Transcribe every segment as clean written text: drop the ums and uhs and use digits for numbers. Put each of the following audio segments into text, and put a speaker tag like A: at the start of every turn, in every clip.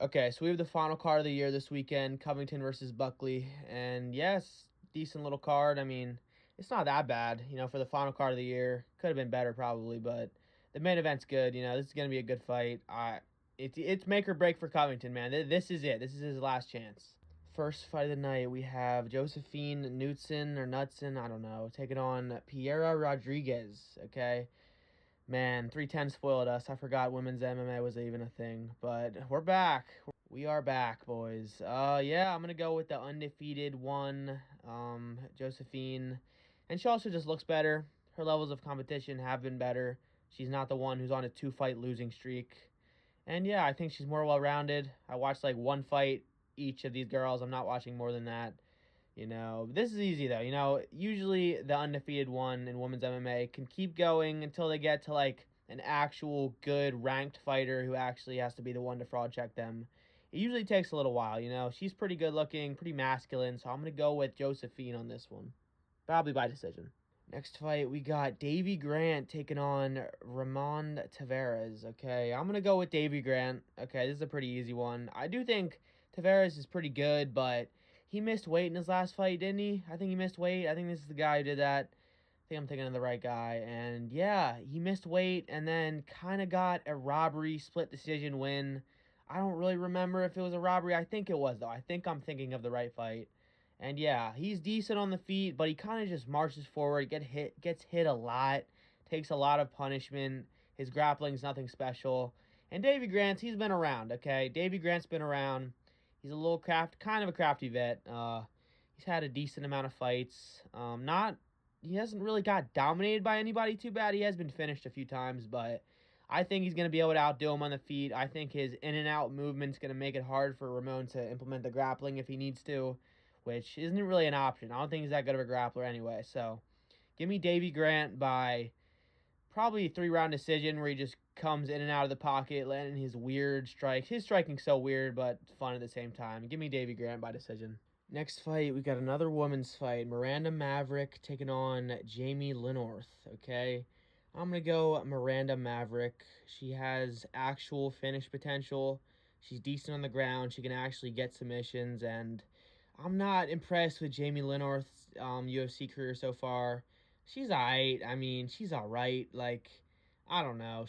A: Okay, so we have the final card of the year this weekend, Covington versus Buckley. And yes, decent little card. I mean, it's not that bad, for the final card of the year. Could have been better probably, but the main event's good. This is gonna be a good fight. It's make or break for Covington, man. This is it. This is his last chance. First fight of the night, we have Josephine Knutson, I don't know, taking on Piera Rodriguez. Okay. Man, 310 spoiled us. I forgot women's MMA was even a thing, but we're back. We are back, boys. Yeah, I'm gonna go with the undefeated one, Josephine, and she also just looks better. Her levels of competition have been better. She's not the one who's on a two-fight losing streak, and yeah, I think she's more well-rounded. I watched like one fight each of these girls. I'm not watching more than that. This is easy though. Usually the undefeated one in women's MMA can keep going until they get to like an actual good ranked fighter who actually has to be the one to fraud check them. It usually takes a little while. She's pretty good looking, pretty masculine, so I'm going to go with Josephine on this one. Probably by decision. Next fight, we got Davy Grant taking on Ramon Tavares. Okay, I'm going to go with Davy Grant. Okay, this is a pretty easy one. I do think Tavares is pretty good, but he missed weight in his last fight, didn't he? I think he missed weight. I think this is the guy who did that. I think I'm thinking of the right guy. And yeah, he missed weight and then kind of got a robbery split decision win. I don't really remember if it was a robbery. I think it was, though. I think I'm thinking of the right fight. And yeah, he's decent on the feet, but he kind of just marches forward, gets hit a lot, takes a lot of punishment. His grappling's nothing special. And Davy Grant, he's been around, okay? Davy Grant's been around. He's a little kind of a crafty vet. He's had a decent amount of fights. He hasn't really got dominated by anybody too bad. He has been finished a few times, but I think he's going to be able to outdo him on the feet. I think his in and out movement's going to make it hard for Ramon to implement the grappling if he needs to, which isn't really an option. I don't think he's that good of a grappler anyway. So give me Davy Grant by probably a 3-round decision where he just comes in and out of the pocket, landing his weird strikes. His striking's so weird, but fun at the same time. Give me Davy Grant by decision. Next fight, we got another women's fight. Miranda Maverick taking on Jamie Linorth, okay? I'm going to go Miranda Maverick. She has actual finish potential. She's decent on the ground. She can actually get submissions, and I'm not impressed with Jamie Linorth's UFC career so far. She's alright. I mean, she's alright. Like, I don't know.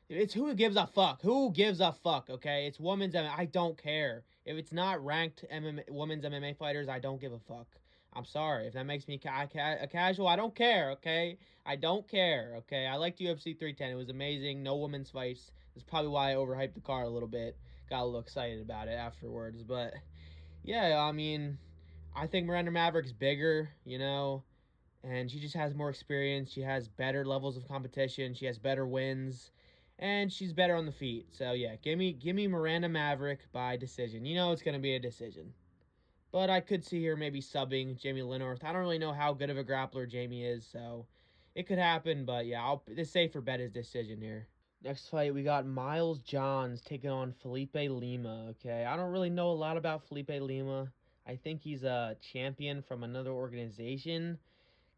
A: It's who gives a fuck. Who gives a fuck, okay? It's women's MMA. I don't care. If it's not ranked women's MMA fighters, I don't give a fuck. I'm sorry. If that makes me a casual, I don't care, okay? I don't care, okay? I liked UFC 310. It was amazing. No women's fights. That's probably why I overhyped the card a little bit. Got a little excited about it afterwards. But, yeah, I mean, I think Miranda Maverick's bigger, and she just has more experience. She has better levels of competition. She has better wins, and she's better on the feet. So yeah, give me Miranda Maverick by decision. It's gonna be a decision, but I could see her maybe subbing Jamie Linorth. I don't really know how good of a grappler Jamie is, so it could happen. But yeah, the safer bet is decision here. Next fight, we got Miles Johns taking on Felipe Lima. Okay, I don't really know a lot about Felipe Lima. I think he's a champion from another organization.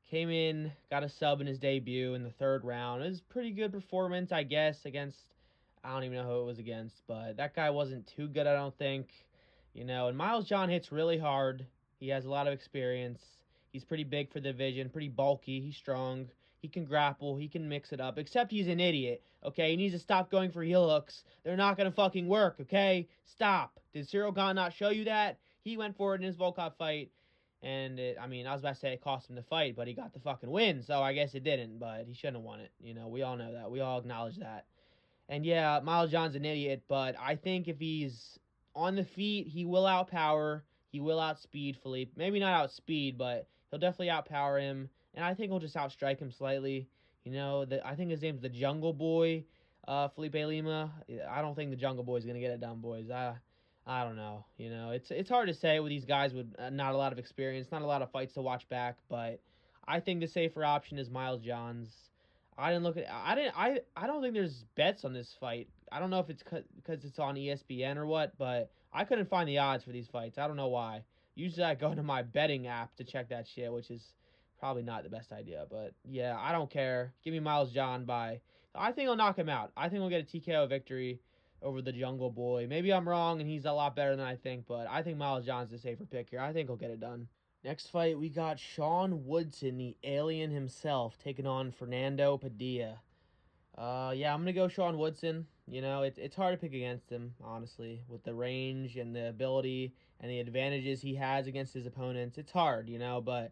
A: Came in, got a sub in his debut in the 3rd round. It was a pretty good performance, I guess, against, I don't even know who it was against, but that guy wasn't too good, I don't think. And Miles John hits really hard. He has a lot of experience. He's pretty big for the division, pretty bulky. He's strong. He can grapple. He can mix it up, except he's an idiot, okay? He needs to stop going for heel hooks. They're not going to fucking work, okay? Stop. Did Cyril Gane not show you that? He went for it in his Volkov fight. And I was about to say it cost him the fight, but he got the fucking win, so I guess it didn't, but he shouldn't have won it. We all know that. We all acknowledge that. And yeah, Miles John's an idiot, but I think if he's on the feet, he will outpower, he will outspeed Philippe. Maybe not outspeed, but he'll definitely outpower him, and I think he'll just outstrike him slightly. I think his name's the Jungle Boy, Felipe Lima. I don't think the Jungle Boy's going to get it done, boys. I don't know. It's hard to say with these guys with not a lot of experience, not a lot of fights to watch back. But I think the safer option is Miles Johns. I didn't look at. I don't think there's bets on this fight. I don't know if it's because it's on ESPN or what, but I couldn't find the odds for these fights. I don't know why. Usually I go to my betting app to check that shit, which is probably not the best idea. But yeah, I don't care. Give me Miles John by. I think I'll knock him out. I think we'll get a TKO victory. over the Jungle Boy. Maybe I'm wrong and he's a lot better than I think, but I think Miles Johnson's a safer pick here. I think he'll get it done. Next fight, we got Sean Woodson, the alien himself, taking on Fernando Padilla. Yeah, I'm gonna go Sean Woodson. It's hard to pick against him, honestly, with the range and the ability and the advantages he has against his opponents. It's hard, but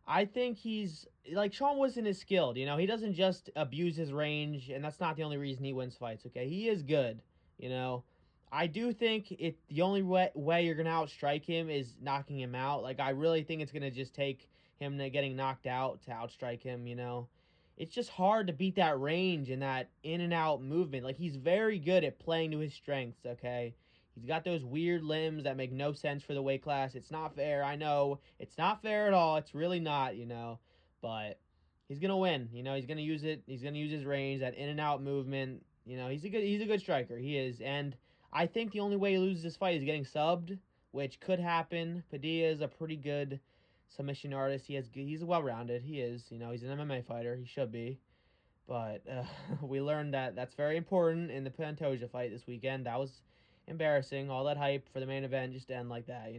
A: I think he's like Sean Woodson is skilled. He doesn't just abuse his range, and that's not the only reason he wins fights. Okay, he is good. You know, I do think the only way you're gonna outstrike him is knocking him out. Like I really think it's gonna just take him getting knocked out to outstrike him. It's just hard to beat that range and that in and out movement. Like he's very good at playing to his strengths. Okay, he's got those weird limbs that make no sense for the weight class. It's not fair. I know it's not fair at all. It's really not. But he's gonna win. He's gonna use it. He's gonna use his range, that in and out movement. He's a good striker. He is, and I think the only way he loses this fight is getting subbed, which could happen. Padilla is a pretty good submission artist. He's well rounded. He is. He's an MMA fighter. He should be. But we learned that that's very important in the Pantoja fight this weekend. That was embarrassing. All that hype for the main event just to end like that.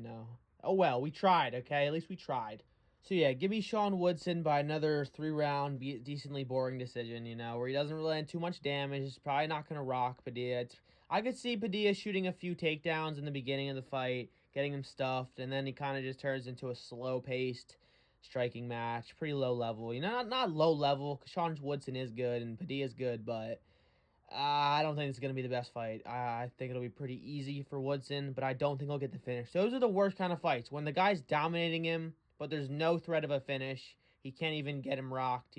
A: Oh well, we tried, okay? At least we tried. So yeah, give me Sean Woodson by another 3-round, decently boring decision, where he doesn't really land too much damage. It's probably not going to rock Padilla. I could see Padilla shooting a few takedowns in the beginning of the fight, getting him stuffed, and then he kind of just turns into a slow-paced striking match, pretty low level. Not low level, because Sean Woodson is good and Padilla's good, but I don't think it's going to be the best fight. I think it'll be pretty easy for Woodson, but I don't think he'll get the finish. Those are the worst kind of fights. When the guy's dominating him, but there's no threat of a finish. He can't even get him rocked,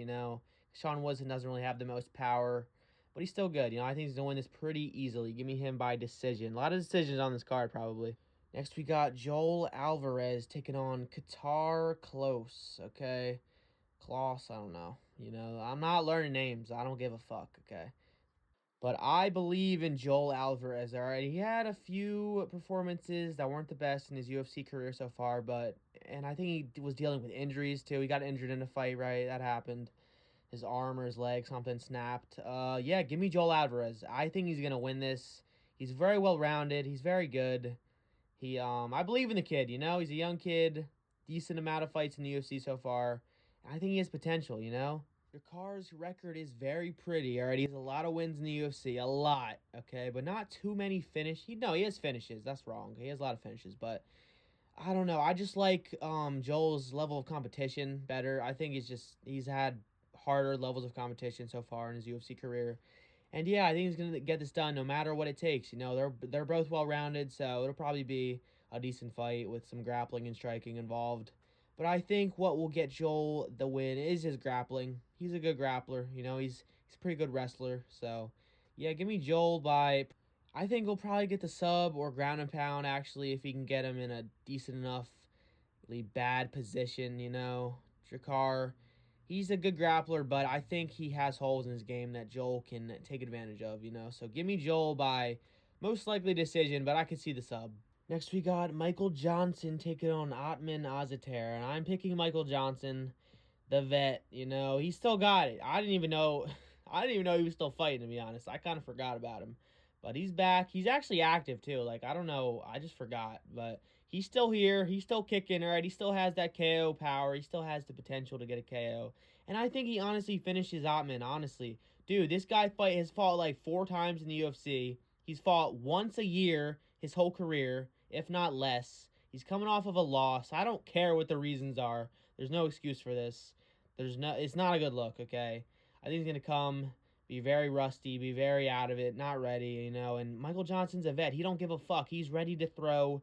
A: Sean Woodson doesn't really have the most power, but he's still good. I think he's going to win this pretty easily. Give me him by decision. A lot of decisions on this card, probably. Next, we got Joel Alvarez taking on Qatar Close, okay? Klaus, I don't know. I'm not learning names. I don't give a fuck, okay? But I believe in Joel Alvarez, all right? He had a few performances that weren't the best in his UFC career so far, and I think he was dealing with injuries too. He got injured in a fight, right? That happened. His arm or his leg, something snapped. Yeah, give me Joel Alvarez. I think he's going to win this. He's very well-rounded. He's very good. I believe in the kid, He's a young kid, decent amount of fights in the UFC so far. I think he has potential. Jakar's record is very pretty, alright? He has a lot of wins in the UFC, a lot, okay? But not too many finishes. He has finishes, that's wrong. He has a lot of finishes, but I don't know. I just like Joel's level of competition better. I think he's had harder levels of competition so far in his UFC career. And yeah, I think he's gonna get this done no matter what it takes. They're both well rounded, so it'll probably be a decent fight with some grappling and striking involved. But I think what will get Joel the win is his grappling. He's a good grappler. He's a pretty good wrestler. So yeah, give me Joel by. I think he'll probably get the sub or ground and pound actually if he can get him in a decent enough, really bad position. Jakar. He's a good grappler, but I think he has holes in his game that Joel can take advantage of, So give me Joel by most likely decision, but I could see the sub. Next, we got Michael Johnson taking on Otman Azater, and I'm picking Michael Johnson, the vet. He still got it. I didn't even know he was still fighting, to be honest. I kind of forgot about him, but he's back. He's actually active too. Like I don't know, I just forgot, but he's still here. He's still kicking, all right? He still has that KO power. He still has the potential to get a KO. And I think he honestly finishes Otman, honestly. Dude, this guy has fought like 4 times in the UFC. He's fought once a year his whole career, if not less. He's coming off of a loss. I don't care what the reasons are. There's no excuse for this. It's not a good look, okay? I think he's going to come, be very rusty, be very out of it, not ready, and Michael Johnson's a vet. He don't give a fuck. He's ready to throw.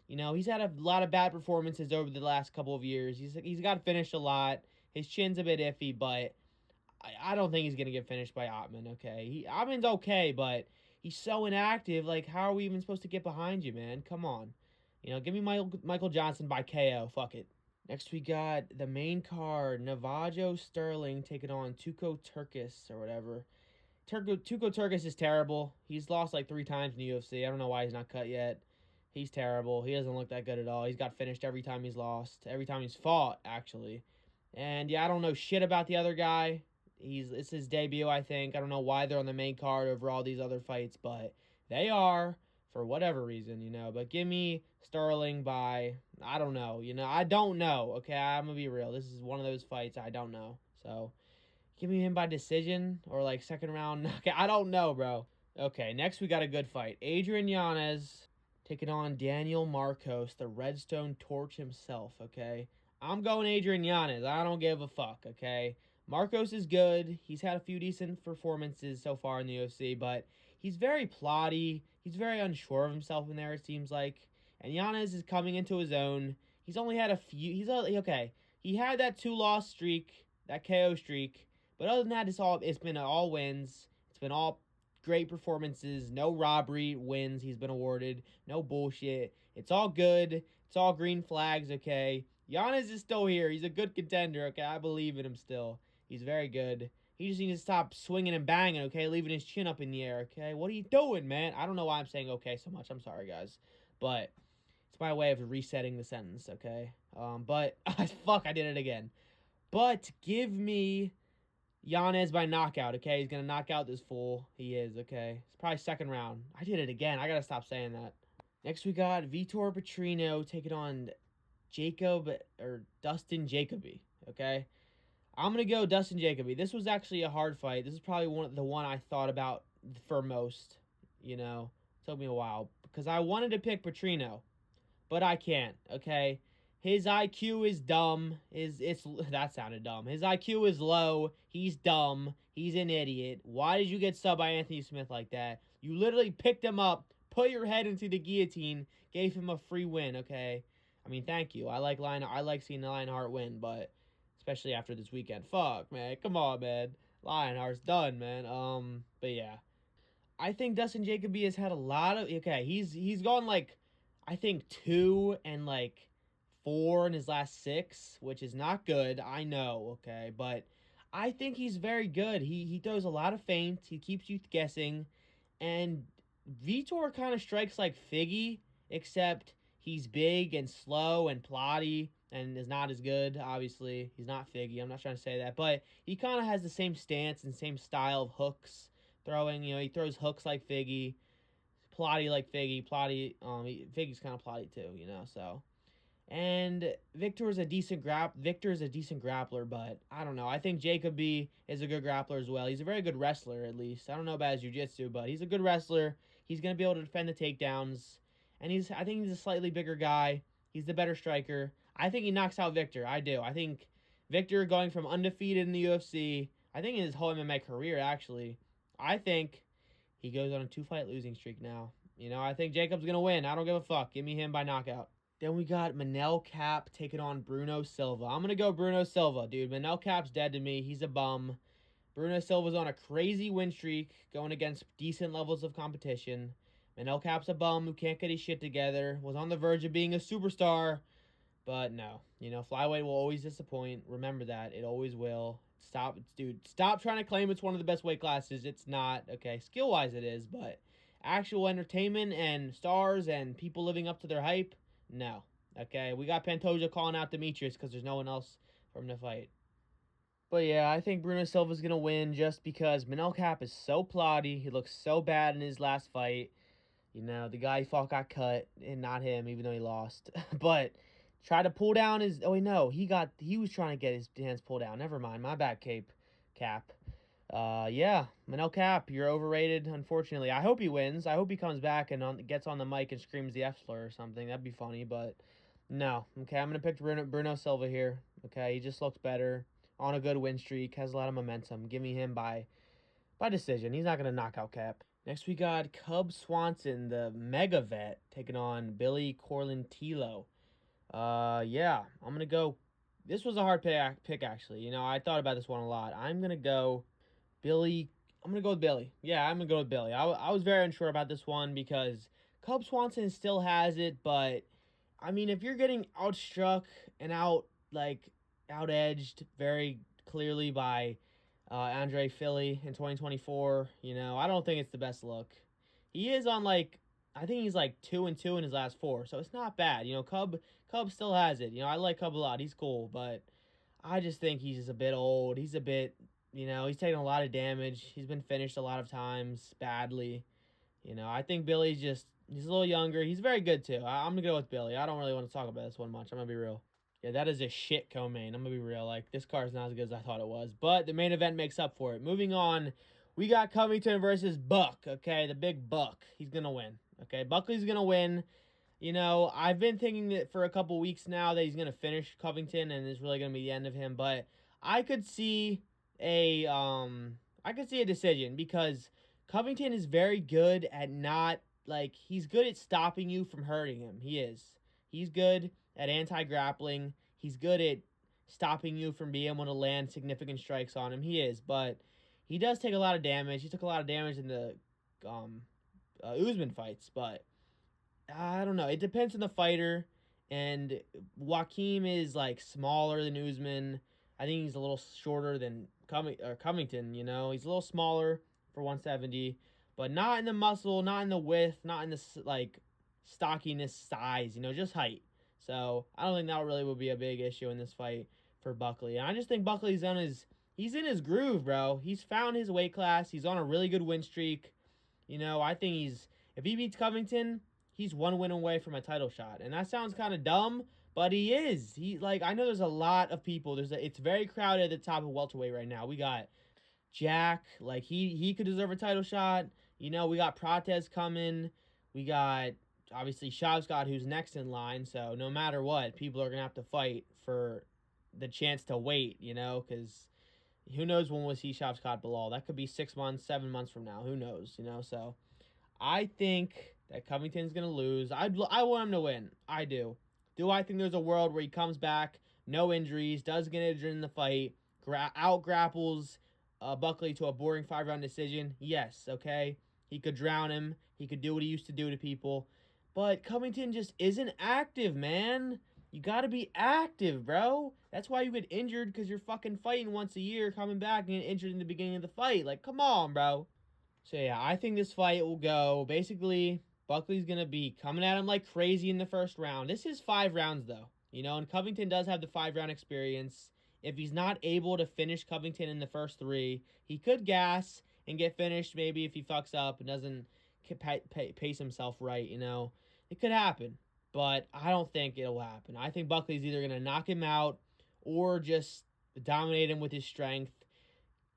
A: He's had a lot of bad performances over the last couple of years. He's got finished a lot. His chin's a bit iffy, but I don't think he's going to get finished by Otman, okay? Otman's okay, but he's so inactive. Like, how are we even supposed to get behind you, man? Come on. Give me Michael Johnson by KO. Fuck it. Next, we got the main card, Navajo Sterling taking on Tuco Turkis or whatever. Tuco Turkis is terrible. He's lost like 3 times in the UFC. I don't know why he's not cut yet. He's terrible. He doesn't look that good at all. He's got finished every time he's lost. Every time he's fought, actually. And yeah, I don't know shit about the other guy. It's his debut, I think. I don't know why they're on the main card over all these other fights, but They are, for whatever reason, but give me Sterling by, I don't know. I don't know. Okay, I'm going to be real. This is one of those fights I don't know. So give me him by decision or like second round. Okay, I don't know, bro. Okay, next we got a good fight. Adrian Yanez taking on Daniel Marcos, the Redstone Torch himself, okay? I'm going Adrian Yanez. I don't give a fuck, okay? Marcos is good. He's had a few decent performances so far in the UFC, but he's very plotty. He's very unsure of himself in there, it seems like. And Yanez is coming into his own. He's only had a few. Okay. He had that 2-loss streak, that KO streak. But other than that, it's been all wins. It's been all great performances. No robbery wins he's been awarded. No bullshit. It's all good. It's all green flags, okay? Giannis is still here. He's a good contender, okay? I believe in him still. He's very good. He just needs to stop swinging and banging, okay? Leaving his chin up in the air, okay? What are you doing, man? I don't know why I'm saying okay so much. I'm sorry, guys. But it's my way of resetting the sentence, okay? But, fuck, I did it again. But give me Yanez by knockout, okay? He's going to knock out this fool. He is, okay? It's probably second round. I did it again. I got to stop saying that. Next, we got Vitor Petrino taking on Dustin Jacoby, okay? I'm going to go Dustin Jacoby. This was actually a hard fight. This is probably the one I thought about for most, It took me a while because I wanted to pick Petrino, but I can't, okay? His IQ is dumb. That sounded dumb. His IQ is low. He's dumb. He's an idiot. Why did you get subbed by Anthony Smith like that? You literally picked him up, put your head into the guillotine, gave him a free win, okay? I mean, thank you. I like seeing Lionheart win, but especially after this weekend. Fuck, man. Come on, man. Lionheart's done, man. But yeah. I think Dustin Jacoby has had a lot of he's gone like I think 2 and like 4 in his last 6, which is not good. I know, okay, but I think he's very good. He throws a lot of feints. He keeps you guessing, and Vitor kind of strikes like Figgy, except he's big and slow and plotty and is not as good. Obviously, he's not Figgy. I'm not trying to say that, but he kind of has the same stance and same style of hooks throwing. He throws hooks like Figgy, plotty like Figgy. Figgy's kind of plotty too. So. And Victor is a decent grappler, but I don't know. I think Jacoby is a good grappler as well. He's a very good wrestler, at least. I don't know about his jiu-jitsu, but he's a good wrestler. He's going to be able to defend the takedowns. And I think he's a slightly bigger guy. He's the better striker. I think he knocks out Victor. I do. I think Victor going from undefeated in the UFC, I think in his whole MMA career, actually, I think he goes on a 2-fight losing streak now. I think Jacob's going to win. I don't give a fuck. Give me him by knockout. Then we got Manel Cap taking on Bruno Silva. I'm going to go Bruno Silva, dude. Manel Cap's dead to me. He's a bum. Bruno Silva's on a crazy win streak, going against decent levels of competition. Manel Cap's a bum who can't get his shit together. Was on the verge of being a superstar, but no. Flyweight will always disappoint. Remember that. It always will. Stop trying to claim it's one of the best weight classes. It's not. Okay, skill-wise it is, but actual entertainment and stars and people living up to their hype, no. Okay, we got Pantoja calling out Demetrius because there's no one else for him to fight. But yeah, I think Bruno Silva's going to win just because Manel Cap is so plotty. He looks so bad in his last fight. The guy he fought got cut, and not him, even though he lost. But try to pull down his... Oh, wait, no. He was trying to get his hands pulled down. Never mind. My bad, Cap. Yeah, Manel Cap, you're overrated, unfortunately. I hope he wins. I hope he comes back and gets on the mic and screams the F slur or something. That'd be funny, but no. Okay, I'm going to pick Bruno Silva here. Okay, he just looks better, on a good win streak, has a lot of momentum. Give me him by decision. He's not going to knock out Cap. Next, we got Cub Swanson, the mega vet, taking on Billy Corlentilo. Yeah, I'm going to go. This was a hard pick, actually. I thought about this one a lot. I'm going to go Billy. I'm going to go with Billy. Yeah, I'm going to go with Billy. I was very unsure about this one because Cub Swanson still has it, but, I mean, if you're getting outstruck and out-edged very clearly by Andre Philly in 2024, I don't think it's the best look. He is on, I think he's 2-2 in his last 4, so it's not bad. Cub still has it. I like Cub a lot. He's cool, but I just think he's just a bit old. He's a bit, he's taking a lot of damage. He's been finished a lot of times badly. I think Billy's he's a little younger. He's very good too. I'm gonna go with Billy. I don't really want to talk about this one much. I'm gonna be real. Yeah, that is a shit co-main. I'm gonna be real. Like, this car is not as good as I thought it was, but the main event makes up for it. Moving on, we got Covington versus Buck. Okay, the big Buck. He's gonna win. Okay, Buckley's gonna win. I've been thinking that for a couple weeks now that he's gonna finish Covington and it's really gonna be the end of him, but I could see a I could see a decision because Covington is very good at not like he's good at stopping you from hurting him. He is. He's good at anti-grappling. He's good at stopping you from being able to land significant strikes on him. He is, but he does take a lot of damage. He took a lot of damage in the Usman fights, but I don't know. It depends on the fighter. And Joaquim is like smaller than Usman. I think he's a little shorter than Covington. He's a little smaller for 170, but not in the muscle, not in the width, not in the like stockiness, size. Just height. So I don't think that really would be a big issue in this fight for Buckley. And I just think Buckley's he's in his groove, bro. He's found his weight class. He's on a really good win streak. I think if he beats Covington, he's one win away from a title shot. And that sounds kind of dumb, but he is. I know there's a lot of people. It's very crowded at the top of welterweight right now. We got Jack, like he could deserve a title shot. We got Prates coming. We got obviously Shavkat, who's next in line. So no matter what, people are gonna have to fight for the chance to wait. Because who knows when we'll see Shavkat Bilal? That could be 6 months, 7 months from now. Who knows? So I think that Covington's going to lose. I want him to win. I do. Do I think there's a world where he comes back, no injuries, does get injured in the fight, out-grapples Buckley to a boring 5-round decision? Yes, okay? He could drown him. He could do what he used to do to people. But Covington just isn't active, man. You got to be active, bro. That's why you get injured, because you're fucking fighting once a year, coming back and get injured in the beginning of the fight. Like, come on, bro. So yeah, I think this fight will go basically Buckley's gonna be coming at him like crazy in the first round. This is 5 rounds though, and Covington does have the 5-round experience. If he's not able to finish Covington in the first 3, he could gas and get finished maybe if he fucks up and doesn't pace himself right. It could happen, but I don't think it'll happen. I think Buckley's either gonna knock him out or just dominate him with his strength,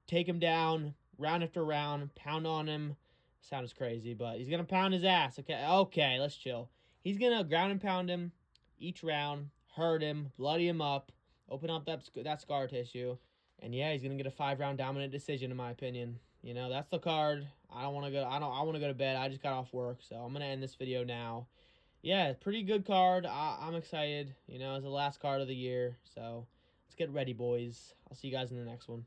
A: take him down round after round, pound on him. Sounds crazy, but he's gonna pound his ass. Okay, let's chill. He's gonna ground and pound him each round, hurt him, bloody him up, open up that scar tissue, and yeah, he's gonna get a 5-round dominant decision, in my opinion. That's the card. I want to go to bed. I just got off work, so I'm gonna end this video now. Yeah, pretty good card. I'm excited. It's the last card of the year, so let's get ready, boys. I'll see you guys in the next one.